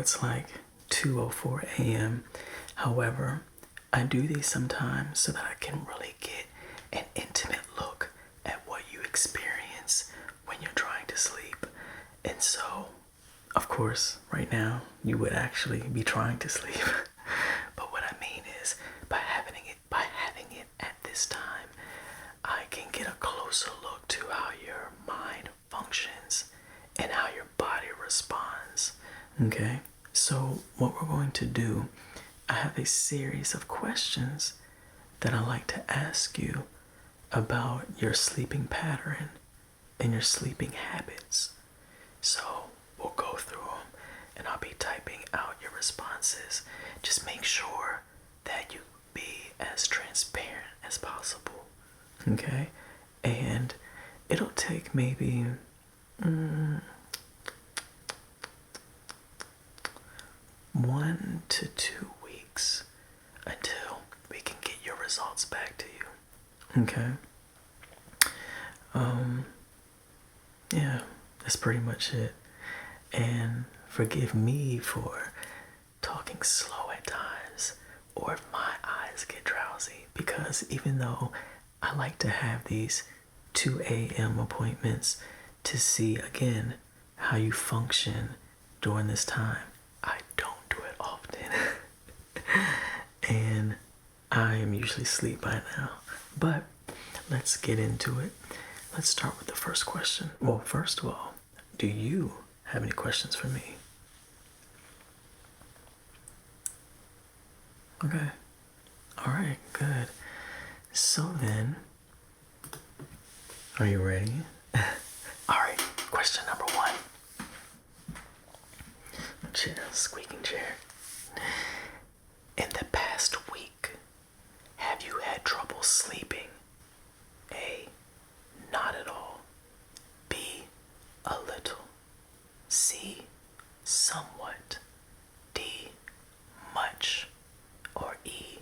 it's like 2:04 a.m. However, I do these sometimes so that I can really get an intimate look at what you experience when you're trying to sleep. And so, of course, right now you would actually be trying to sleep. But what I mean is, by having it at this time, I can get a closer look to how your mind functions and how your body responds. Okay? So what we're going to do, I have a series of questions that I like to ask you about your sleeping pattern and your sleeping habits. So we'll go through them and I'll be typing out your responses. Just make sure that you be as transparent as possible. Okay? And it'll take maybe 1 to 2 weeks until we can get your results back to you. Okay? Yeah, that's pretty much it. And forgive me for talking slow at times, or if my eyes get drowsy, because even though I like to have these 2 a.m. appointments to see again how you function during this time, I don't do it often. And I am usually asleep by now. But let's get into it. Let's start with the first question. Well, first of all, do you have any questions for me? Okay. All right, good. So then, are you ready? All right, question number 1. Chair, squeaking chair. In the past week, have you had trouble sleeping? A, not at all. B, a little. C, somewhat. D, much. Or E,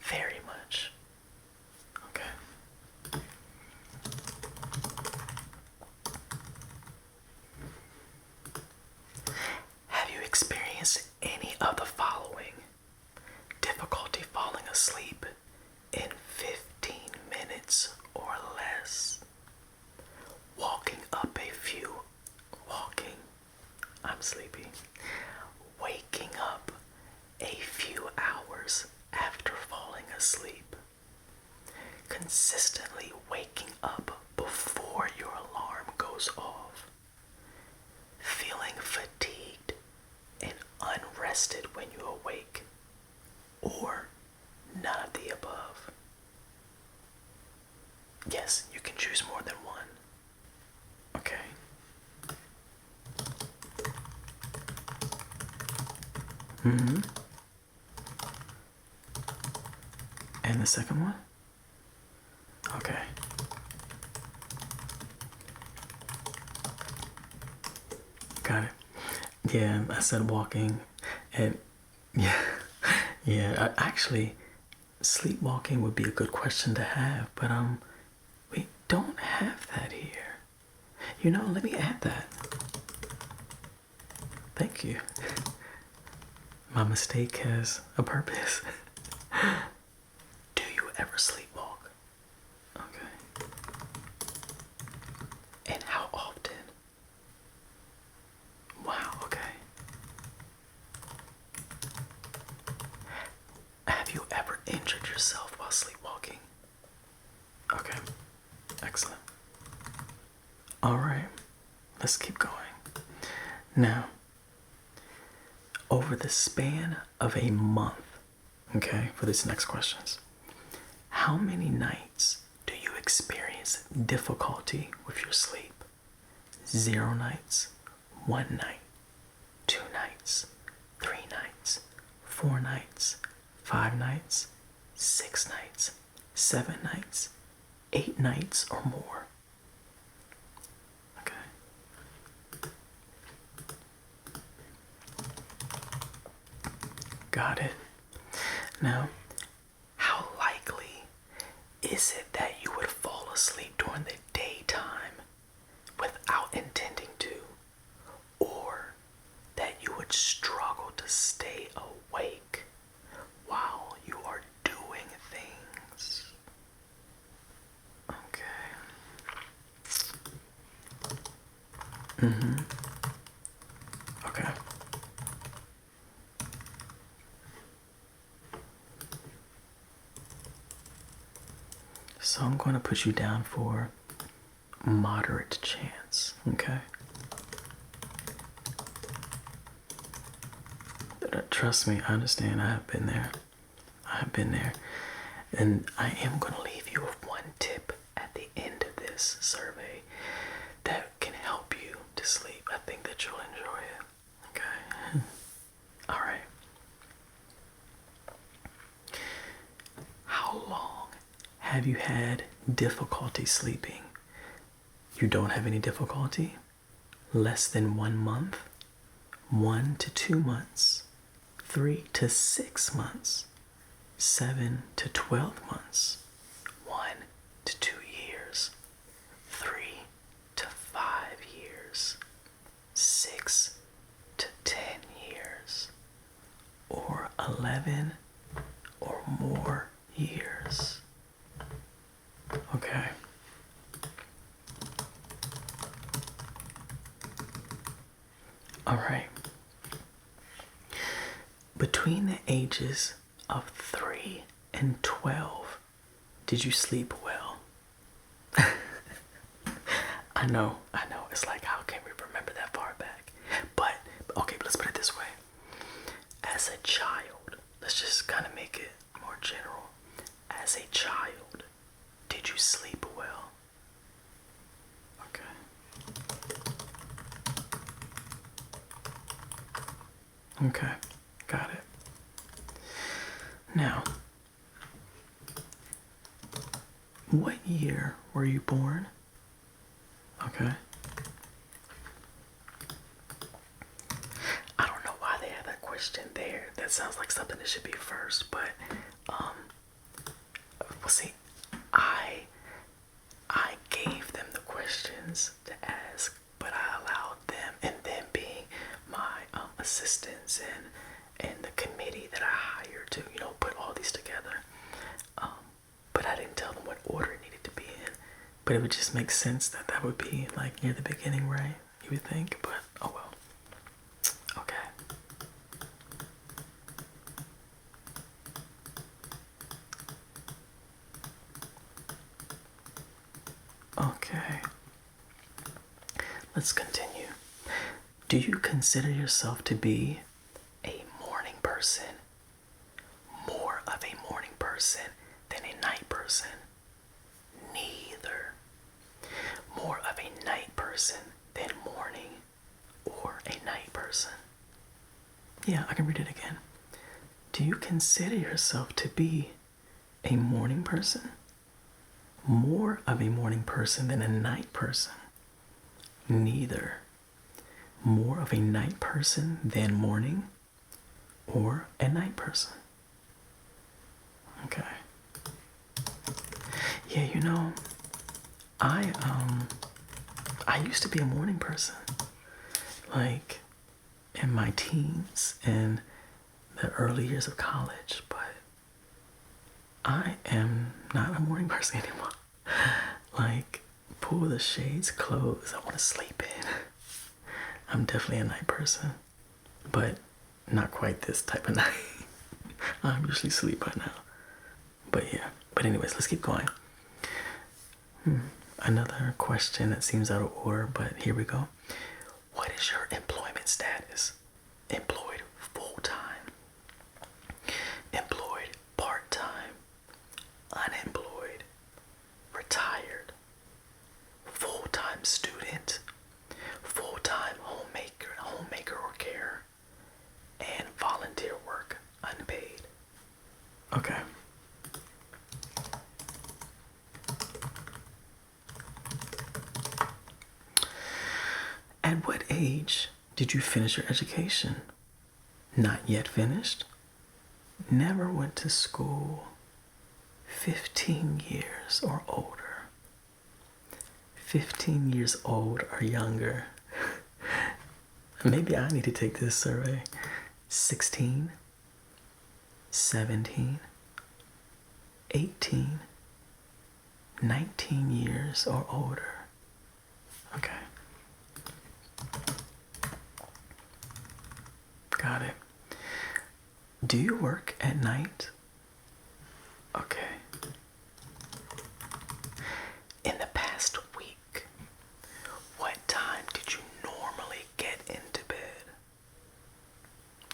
very much. Okay. Have you experienced any of the following? Difficulty falling asleep in 15 minutes or less. I'm sleepy. Waking up a few hours after falling asleep. Consistently waking up before your alarm goes off. Feeling fatigued and unrested when you awake. Or none of the above. Yes, you can choose more than one. Okay. Mm-hmm. And the second one? Okay. Got it. Yeah, I said walking, and yeah. Actually, sleepwalking would be a good question to have, but we don't have that here. You know, let me add that. Thank you. My mistake has a purpose. Do you ever sleepwalk? Okay. And how often? Wow, okay. Have you ever injured yourself while sleepwalking? Okay, excellent. All right, let's keep going. Now, over the span of a month, okay, for these next questions, how many nights do you experience difficulty with your sleep? 0 nights, 1 night, 2 nights, 3 nights, 4 nights, 5 nights, 6 nights, 7 nights, 8 nights or more. Okay. Got it. Now, how likely is it that you would fall asleep during the daytime without intending to, or that you would struggle stay awake while you are doing things. Okay. Okay. So I'm going to put you down for moderate chance, okay? Trust me, I understand. I have been there. I have been there. And I am going to leave you with one tip at the end of this survey that can help you to sleep. I think that you'll enjoy it, okay? All right. How long have you had difficulty sleeping? You don't have any difficulty? Less than 1 month? 1 to 2 months? 3 to 6 months? 7 to 12 months? 1 to 2 years? 3 to 5 years? 6 to 10 years? Or 11 or more years? Okay. All right. Between the ages of 3 and 12, did you sleep well? I know. It's like, how can we remember that far back? But, okay, let's put it this way. As a child, let's just kind of make it more general. As a child, did you sleep well? Okay. Okay, got it. Now, what year were you born? Okay. I don't know why they have that question there. That sounds like something that should be first, but well, see, I gave them the questions to ask, but I allowed them, and them being my assistants and the committee that I hired to, put all these together. But I didn't tell them what order it needed to be in. But it would just make sense that that would be like near the beginning, right? You would think, but oh well. Okay. Okay. Let's continue. Do you consider yourself to be a morning person? More of a morning person than a night person? Neither. More of a night person than morning, or a night person? Yeah, I can read it again. Do you consider yourself to be a morning person? More of a morning person than a night person? Neither. More of a night person than morning, or a night person? Okay. Yeah, I used to be a morning person, like in my teens and the early years of college, but I am not a morning person anymore. Like, pull the shades closed, I want to sleep in. I'm definitely a night person, but not quite this type of night. I usually sleep by now. But yeah, but anyways, let's keep going. Another question that seems out of order, but here we go. What is your employment status? Employed full-time? Employed part-time? Unemployed? Retired? Full-time student? Full-time homemaker or carer? And volunteer work, unpaid? Okay. At what age did you finish your education? Not yet finished? Never went to school? 15 years or older? 15 years old or younger? Maybe I need to take this survey. 16, 17, 18, 19 years or older. Okay. Got it. Do you work at night? Okay. In the past week, what time did you normally get into bed?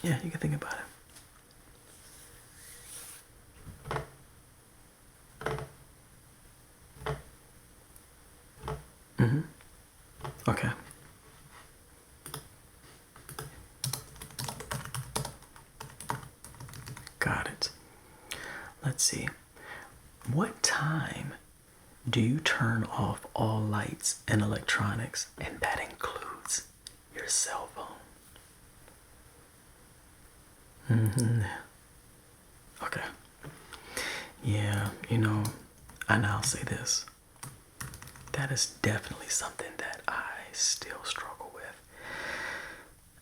Yeah, you can think about it. Okay. Got it. Let's see. What time do you turn off all lights and electronics, and that includes your cell phone? Okay. Yeah, and I'll say this. That is definitely something that I still struggle with.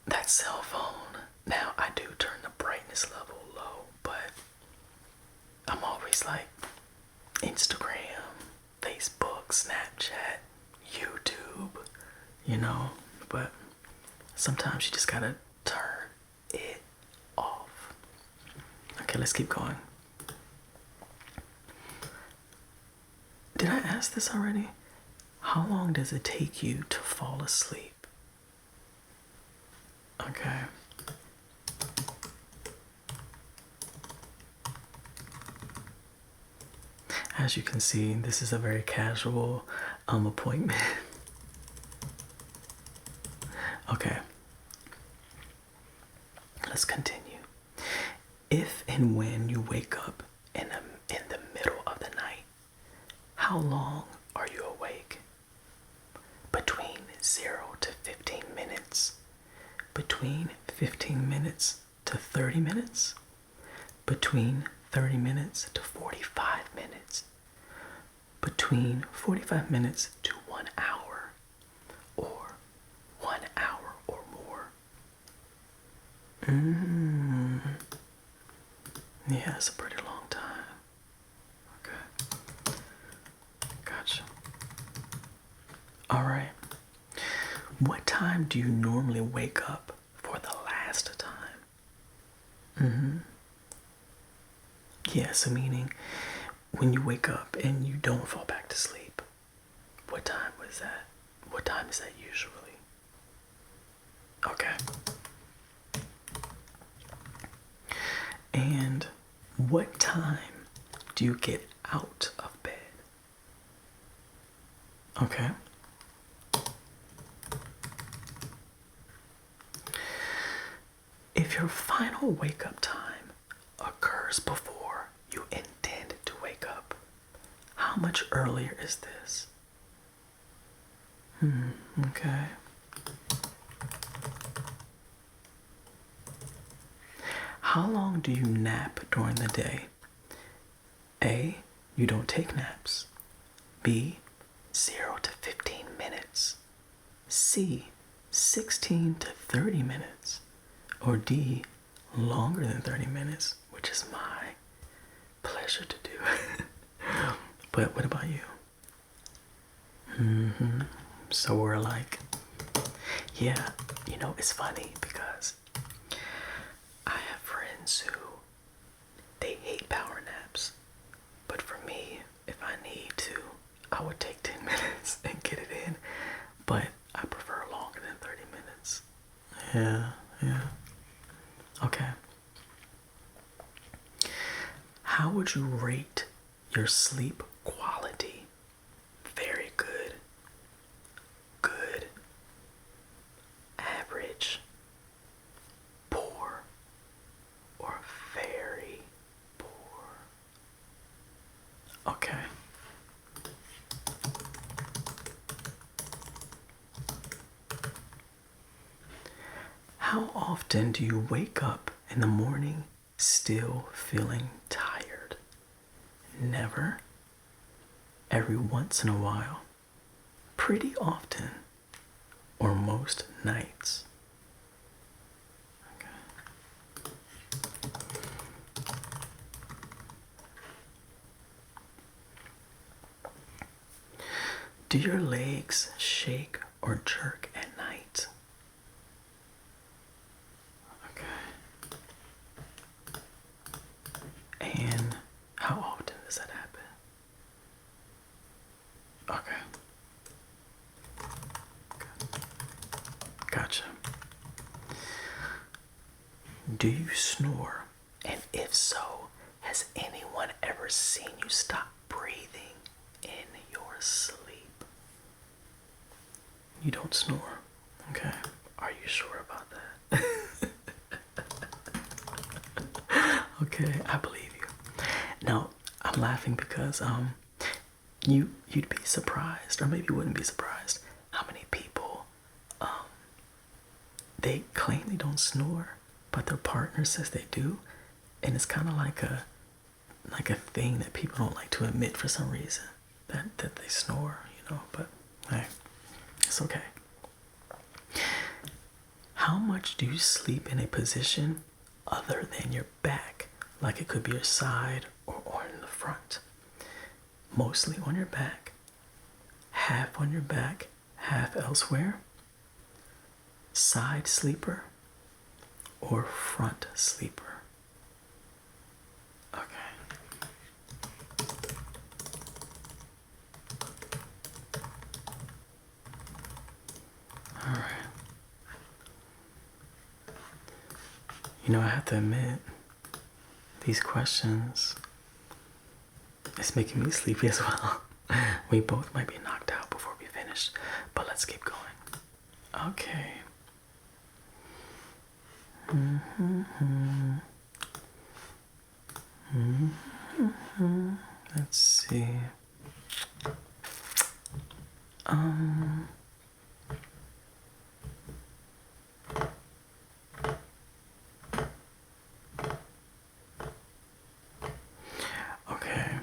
That cell phone. Now, I do turn the brightness level low, but I'm always like Instagram, Facebook, Snapchat, YouTube, but sometimes you just gotta turn it off. Okay, let's keep going. Did I ask this already? How long does it take you to fall asleep? Okay. As you can see, this is a very casual appointment. Okay. Let's continue. If and when you wake up in the middle of the night, how long are you awake? Between 0 to 15 minutes. Between 15 minutes to 30 minutes. Between 30 minutes to 45 minutes. Between 45 minutes to 1 hour. Or 1 hour or more. Yeah, it's a pretty long time. Okay. Gotcha. Alright. What time do you normally wake up for the last time? Yeah, so meaning when you wake up and you don't fall back to sleep, what time was that? What time is that usually? Okay. And what time do you get out of bed? Okay. If your final wake up time occurs before you intend to wake up, how much earlier is this? Okay. How long do you nap during the day? A, you don't take naps. B, 0 to 15 minutes. C, 16 to 30 minutes. Or D, longer than 30 minutes, which is my pleasure to do. But what about you? So we're like, yeah, it's funny because I have friends who, they hate power naps. But for me, if I need to, I would take 10 minutes and get it in. But I prefer longer than 30 minutes. Yeah. Okay. How would you rate your sleep quality? Very good. Good. Average. Poor. Or very poor. Okay. How often do you wake up in the morning still feeling tired? Never. Every once in a while. Pretty often. Or most nights. Okay. Do your legs shake or jerk at night? Okay. And how often does that happen? Okay. Gotcha. Do you snore? And if so, has anyone ever seen you stop breathing in your sleep? You don't snore. Okay. Are you sure about that? Okay, I believe you. Now, I'm laughing because you'd be surprised, or maybe you wouldn't be surprised, how many people they claim they don't snore, but their partner says they do, and it's kind of like a thing that people don't like to admit for some reason, that they snore, but hey, it's okay. How much do you sleep in a position other than your back? Like it could be your side or in the front. Mostly on your back, half on your back, half elsewhere, side sleeper, or front sleeper. Okay. All right. I have to admit, these questions, it's making me sleepy as well. We both might be knocked out before we finish, but let's keep going. Okay. Let's see. Okay.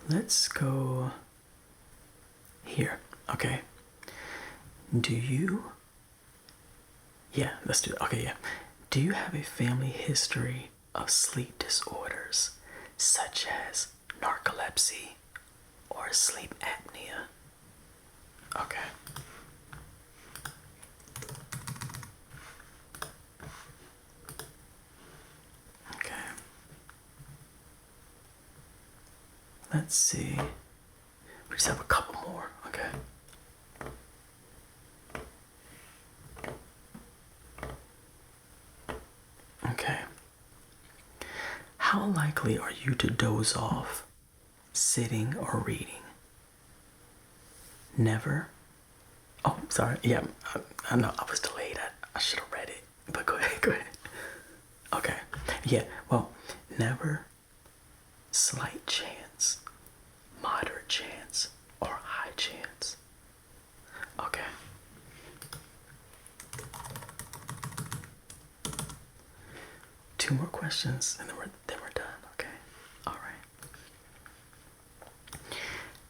Let's go here. Okay. Yeah, let's do it. Okay, yeah. Do you have a family history of sleep disorders such as narcolepsy or sleep apnea? Okay. Okay. Let's see. We just have a couple more, okay? Okay. How likely are you to doze off sitting or reading? Never? Oh, sorry. Yeah, I know I was delayed. I should have read it. But go ahead, go ahead. Okay. Yeah, well, never, slight chance, moderate chance, or high chance. Okay. Two more questions and then we're done, okay? Alright.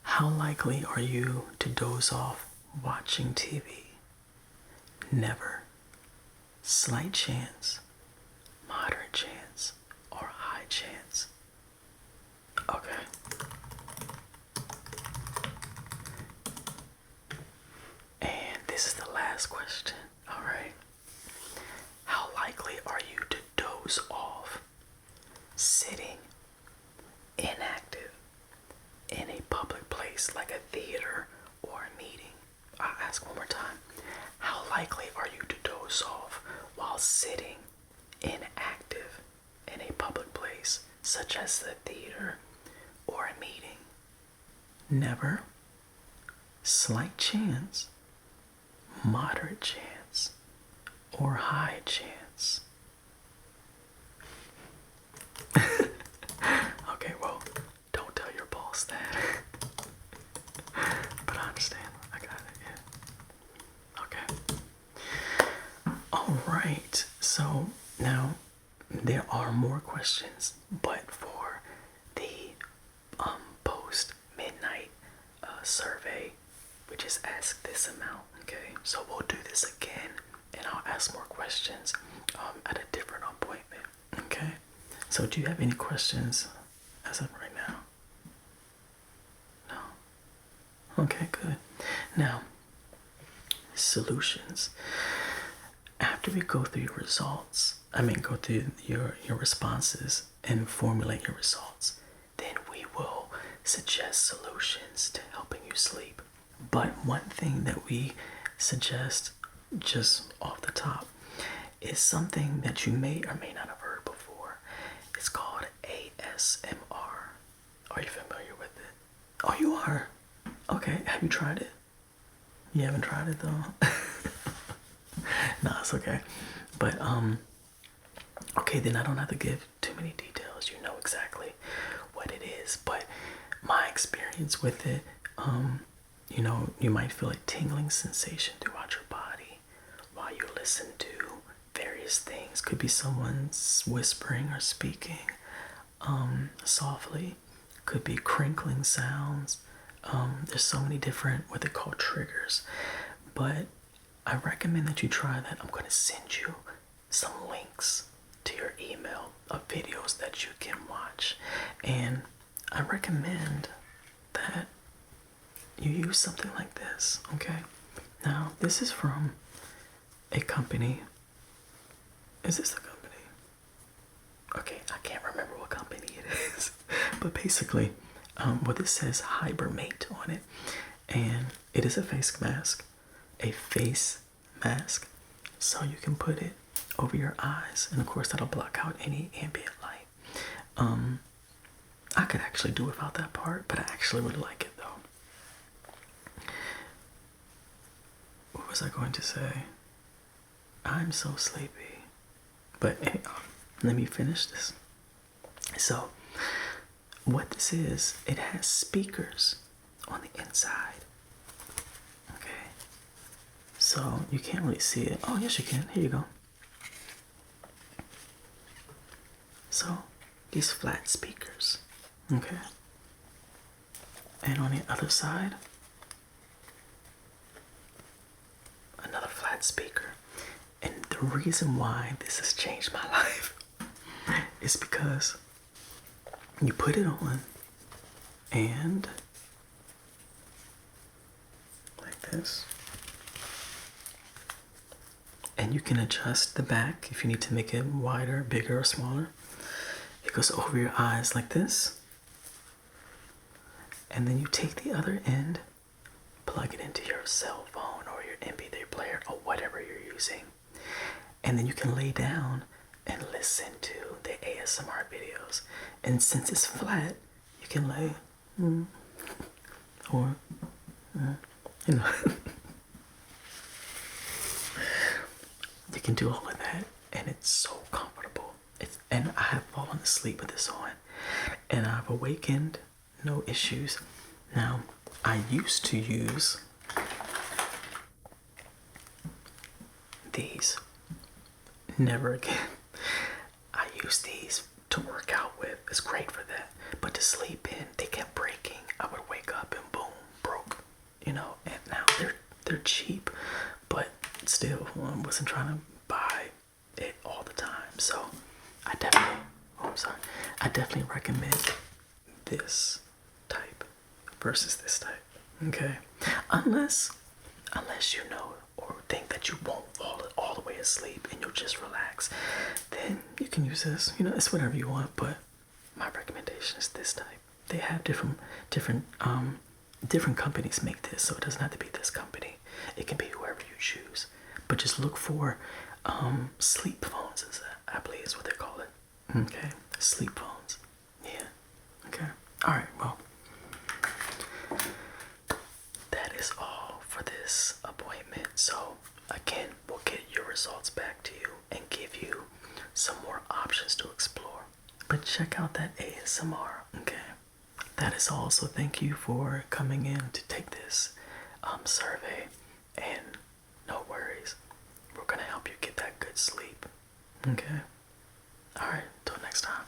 How likely are you to doze off watching TV? Never, slight chance, moderate chance, or high chance. Okay. And this is the last question. Alright. How likely are you to doze off sitting inactive in a public place like a theater or a meeting? I'll ask one more time. How likely are you to doze off while sitting inactive in a public place such as the theater or a meeting? Never, slight chance, moderate chance, or high chance. Okay, well, don't tell your boss that. But I understand. I got it, yeah. Okay. Alright, so now there are more questions, but for the post midnight survey, we just ask this amount, okay? So we'll do this again and I'll ask more questions at a different appointment, okay? So do you have any questions as of right now? Okay, good. Now, solutions. After we go through your results, go through your responses and formulate your results, then we will suggest solutions to helping you sleep. But one thing that we suggest just off the top is something that you may or may not have heard before. It's called ASMR. Are you familiar with it? Oh, you are? Okay, have you tried it? You haven't tried it though? No, it's okay. But, okay, then I don't have to give too many details. You know exactly what it is. But my experience with it, you might feel a tingling sensation throughout your body while you listen to various things. Could be someone's whispering or speaking softly. Could be crinkling sounds. There's so many different what they call triggers. But I recommend that you try that. I'm going to send you some links to your email of videos that you can watch. And I recommend that you use something like this, okay? Now, this is from a company. Is this the company? Okay, I can't remember what company it is. But basically, what it says hibernate on it. And it is a face mask. A face mask. So you can put it over your eyes. And of course, that'll block out any ambient light. I could actually do without that part, but I actually really like it though. What was I going to say? I'm so sleepy. But anyhow, let me finish this. So, what this is, it has speakers on the inside. Okay. So, you can't really see it. Oh, yes, you can. Here you go. So, these flat speakers. Okay. And on the other side, another flat speaker. And the reason why this has changed my life is because you put it on and like this. And you can adjust the back if you need to make it wider, bigger, or smaller. It goes over your eyes like this. And then you take the other end, plug it into your cell phone or your MP3 player or whatever you're using. And then you can lay down and listen to the ASMR videos. And since it's flat, you can lay, or, you know. You can do all of that, and it's so comfortable. And I have fallen asleep with this on, and I've awakened, no issues. Now, I used to use these. Never again. I use these to work out with. It's great for that. But to sleep in, they kept breaking. I would wake up and boom, broke. And now they're cheap, but still, I wasn't trying to buy it all the time. So I definitely recommend this type versus this type. Okay, unless you know or think that you won't fall all the way asleep and you'll just relax, then you can use this. It's whatever you want, but my recommendation is this type. They have different companies make this, so it doesn't have to be this company. It can be whoever you choose, but just look for sleep phones, I believe is what they call it. Okay, sleep phones. Yeah. Okay. All right. Well, that is all for this appointment. So again, we'll get your results back to you and give you some more options to explore. But check out that ASMR. Okay. That is all. So thank you for coming in to take this survey, and no worries, we're gonna help you get that good sleep. Okay. All right. Till next time.